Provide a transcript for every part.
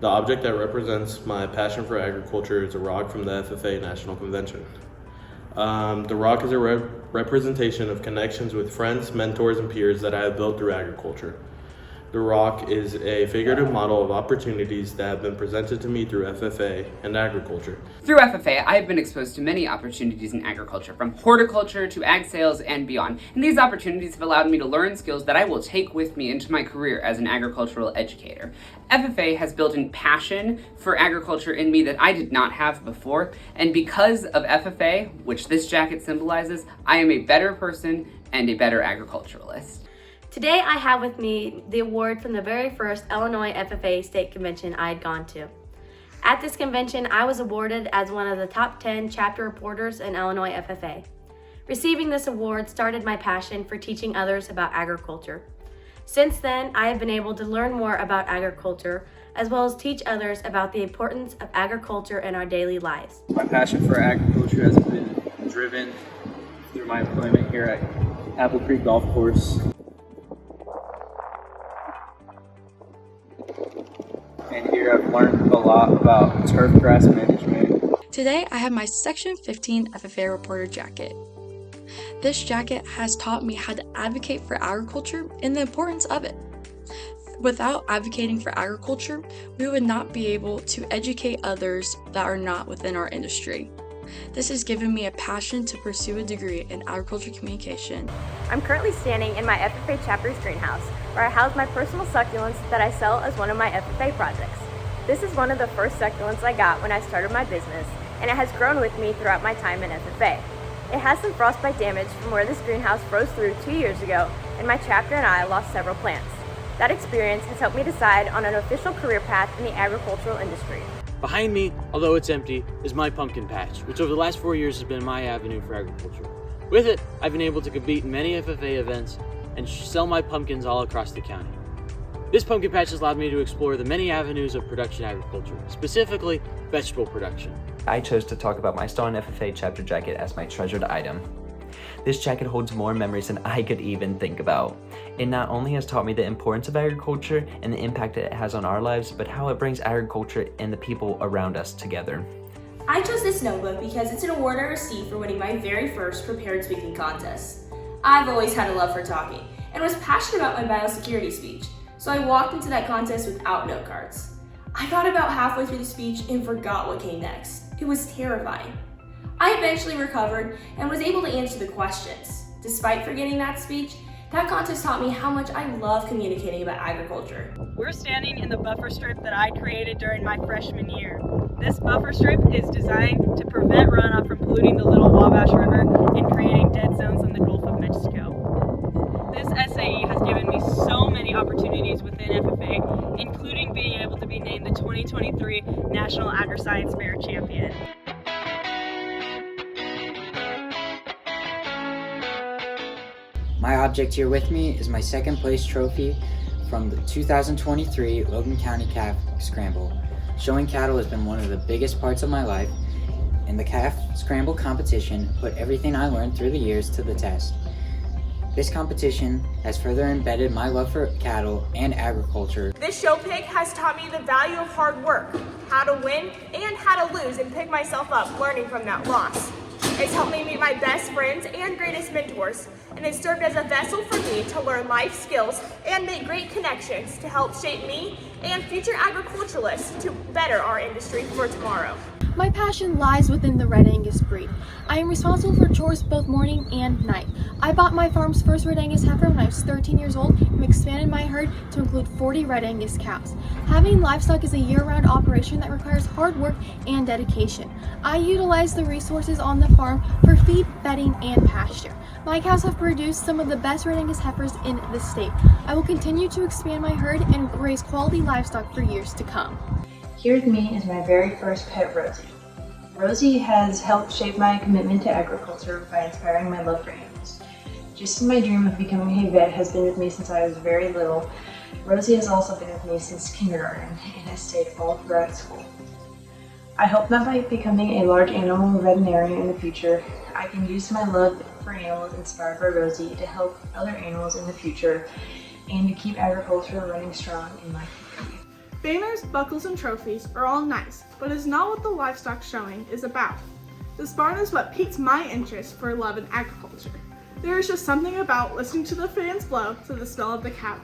The object that represents my passion for agriculture is a rock from the FFA National Convention. The rock is a representation of connections with friends, mentors, and peers that I have built through agriculture. The rock is a figurative model of opportunities that have been presented to me through FFA and agriculture. Through FFA, I have been exposed to many opportunities in agriculture, from horticulture to ag sales and beyond. And these opportunities have allowed me to learn skills that I will take with me into my career as an agricultural educator. FFA has built a passion for agriculture in me that I did not have before. And because of FFA, which this jacket symbolizes, I am a better person and a better agriculturalist. Today I have with me the award from the very first Illinois FFA State Convention I had gone to. At this convention, I was awarded as one of the top 10 chapter reporters in Illinois FFA. Receiving this award started my passion for teaching others about agriculture. Since then, I have been able to learn more about agriculture, as well as teach others about the importance of agriculture in our daily lives. My passion for agriculture has been driven through my employment here at Apple Creek Golf Course. And here I've learned a lot about turf grass management. Today I have my Section 15 FFA Reporter jacket. This jacket has taught me how to advocate for agriculture and the importance of it. Without advocating for agriculture, we would not be able to educate others that are not within our industry. This has given me a passion to pursue a degree in agriculture communication. I'm currently standing in my FFA chapter's greenhouse, where I house my personal succulents that I sell as one of my FFA projects. This is one of the first succulents I got when I started my business, and it has grown with me throughout my time in FFA. It has some frostbite damage from where this greenhouse froze through 2 years ago, and my chapter and I lost several plants. That experience has helped me decide on an official career path in the agricultural industry. Behind me, although it's empty, is my pumpkin patch, which over the last 4 years has been my avenue for agriculture. With it, I've been able to compete in many FFA events and sell my pumpkins all across the county. This pumpkin patch has allowed me to explore the many avenues of production agriculture, specifically vegetable production. I chose to talk about my Stolen FFA chapter jacket as my treasured item. This jacket holds more memories than I could even think about. It not only has taught me the importance of agriculture and the impact it has on our lives, but how it brings agriculture and the people around us together. I chose this notebook because it's an award I received for winning my very first prepared speaking contest. I've always had a love for talking and was passionate about my biosecurity speech, so I walked into that contest without note cards. I got about halfway through the speech and forgot what came next. It was terrifying. I eventually recovered and was able to answer the questions. Despite forgetting that speech, that contest taught me how much I love communicating about agriculture. We're standing in the buffer strip that I created during my freshman year. This buffer strip is designed to prevent runoff from polluting the Little Wabash River and creating dead zones in the Gulf of Mexico. This SAE has given me so many opportunities within FFA, including being able to be named the 2023 National Agri-Science Fair Champion. My object here with me is my second place trophy from the 2023 Logan County Calf Scramble. Showing cattle has been one of the biggest parts of my life, and the Calf Scramble competition put everything I learned through the years to the test. This competition has further embedded my love for cattle and agriculture. This show pig has taught me the value of hard work, how to win and how to lose and pick myself up learning from that loss. It's helped me meet my best friends and greatest mentors, and it served as a vessel for me to learn life skills and make great connections to help shape me and future agriculturalists to better our industry for tomorrow. My passion lies within the Red Angus breed. I am responsible for chores both morning and night. I bought my farm's first Red Angus heifer when I was 13 years old and expanded my herd to include 40 Red Angus cows. Having livestock is a year-round operation that requires hard work and dedication. I utilize the resources on the farm for feed, bedding, and pasture. My cows have produced some of the best Red Angus heifers in the state. I will continue to expand my herd and raise quality livestock for years to come. Here with me is my very first pet, Rosie. Rosie has helped shape my commitment to agriculture by inspiring my love for animals. Just as my dream of becoming a vet has been with me since I was very little, Rosie has also been with me since kindergarten and has stayed all throughout school. I hope that by becoming a large animal veterinarian in the future, I can use my love for animals inspired by Rosie to help other animals in the future and to keep agriculture running strong in my community. Banners, buckles, and trophies are all nice, but it's not what the livestock showing is about. This barn is what piques my interest for love in agriculture. There is just something about listening to the fans blow to the smell of the cattle.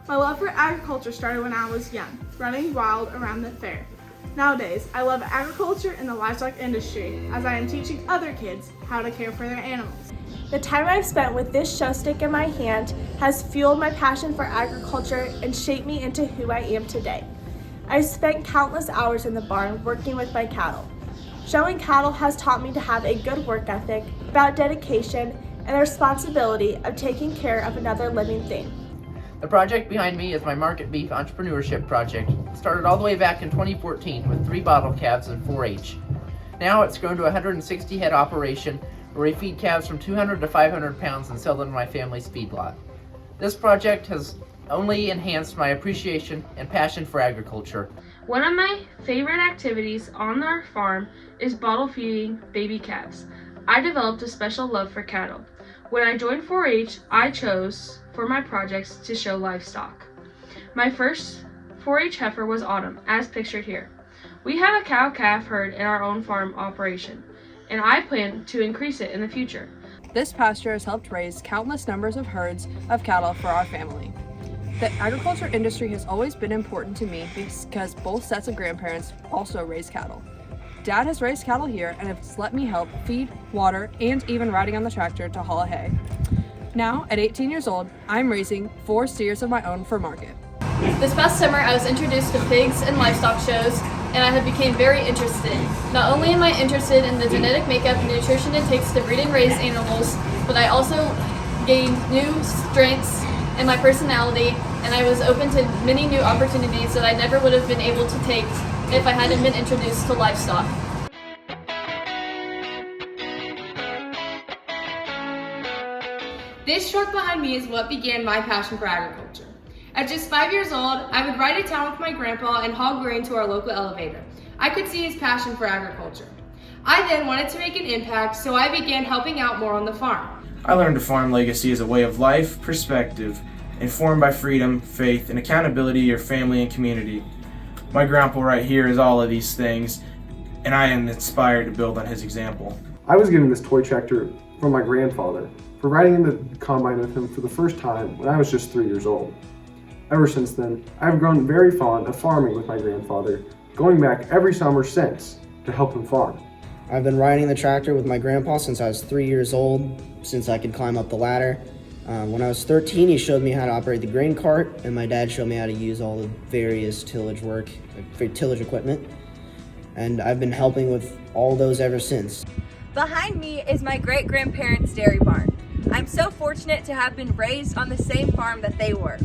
My love for agriculture started when I was young, running wild around the fair. Nowadays, I love agriculture and the livestock industry as I am teaching other kids how to care for their animals. The time I've spent with this show stick in my hand has fueled my passion for agriculture and shaped me into who I am today. I've spent countless hours in the barn working with my cattle. Showing cattle has taught me to have a good work ethic, about dedication, and the responsibility of taking care of another living thing. The project behind me is my market beef entrepreneurship project. It started all the way back in 2014 with 3 bottle calves and 4-H. Now it's grown to a 160 head operation where we feed calves from 200 to 500 pounds and sell them to my family's feedlot. This project has only enhanced my appreciation and passion for agriculture. One of my favorite activities on our farm is bottle feeding baby calves. I developed a special love for cattle. When I joined 4-H, I chose for my projects to show livestock. My first 4-H heifer was Autumn, as pictured here. We have a cow-calf herd in our own farm operation, and I plan to increase it in the future. This pasture has helped raise countless numbers of herds of cattle for our family. The agriculture industry has always been important to me because both sets of grandparents also raise cattle. Dad has raised cattle here and has let me help feed, water, and even riding on the tractor to haul hay. Now, at 18 years old, I'm raising 4 steers of my own for market. This past summer, I was introduced to pigs and livestock shows, and I have become very interested. Not only am I interested in the genetic makeup and nutrition it takes to breed and raise animals, but I also gained new strengths in my personality, and I was open to many new opportunities that I never would have been able to take if I hadn't been introduced to livestock. This truck behind me is what began my passion for agriculture. At just 5 years old, I would ride to town with my grandpa and haul grain to our local elevator. I could see his passion for agriculture. I then wanted to make an impact, so I began helping out more on the farm. I learned to farm legacy as a way of life, perspective, informed by freedom, faith, and accountability to your family and community. My grandpa right here is all of these things, and I am inspired to build on his example. I was given this toy tractor from my grandfather for riding in the combine with him for the first time when I was just 3 years old. Ever since then, I have grown very fond of farming with my grandfather, going back every summer since to help him farm. I've been riding the tractor with my grandpa since I was 3 years old, since I could climb up the ladder. When I was 13, he showed me how to operate the grain cart, and my dad showed me how to use all the various tillage equipment. And I've been helping with all those ever since. Behind me is my great-grandparents' dairy barn. I'm so fortunate to have been raised on the same farm that they were.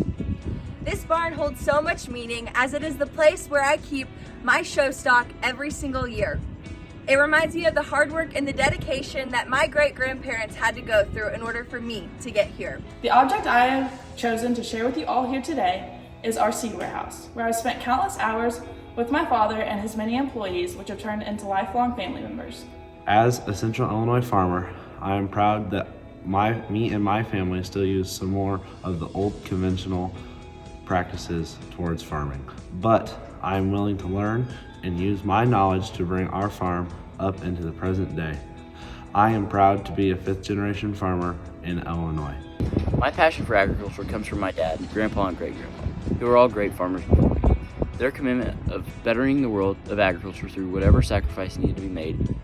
This barn holds so much meaning as it is the place where I keep my show stock every single year. It reminds me of the hard work and the dedication that my great-grandparents had to go through in order for me to get here. The object I have chosen to share with you all here today is our seed warehouse, where I've spent countless hours with my father and his many employees, which have turned into lifelong family members. As a Central Illinois farmer, I am proud that me and my family still use some more of the old conventional practices towards farming. But I am willing to learn and use my knowledge to bring our farm up into the present day. I am proud to be a 5th-generation farmer in Illinois. My passion for agriculture comes from my dad, grandpa, and great-grandpa, who are all great farmers before me. Their commitment of bettering the world of agriculture through whatever sacrifice needed to be made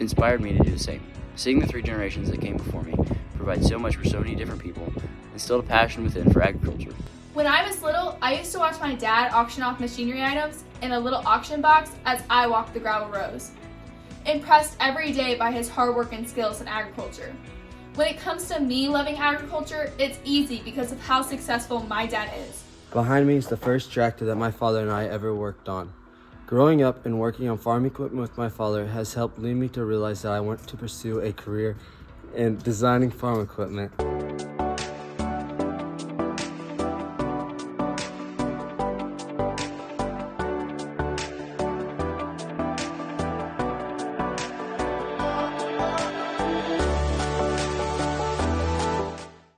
inspired me to do the same. Seeing the 3 generations that came before me provide so much for so many different people instilled a passion within for agriculture. When I was little, I used to watch my dad auction off machinery items in a little auction box as I walked the gravel rows, impressed every day by his hard work and skills in agriculture. When it comes to me loving agriculture, it's easy because of how successful my dad is. Behind me is the first tractor that my father and I ever worked on. Growing up and working on farm equipment with my father has helped lead me to realize that I want to pursue a career in designing farm equipment.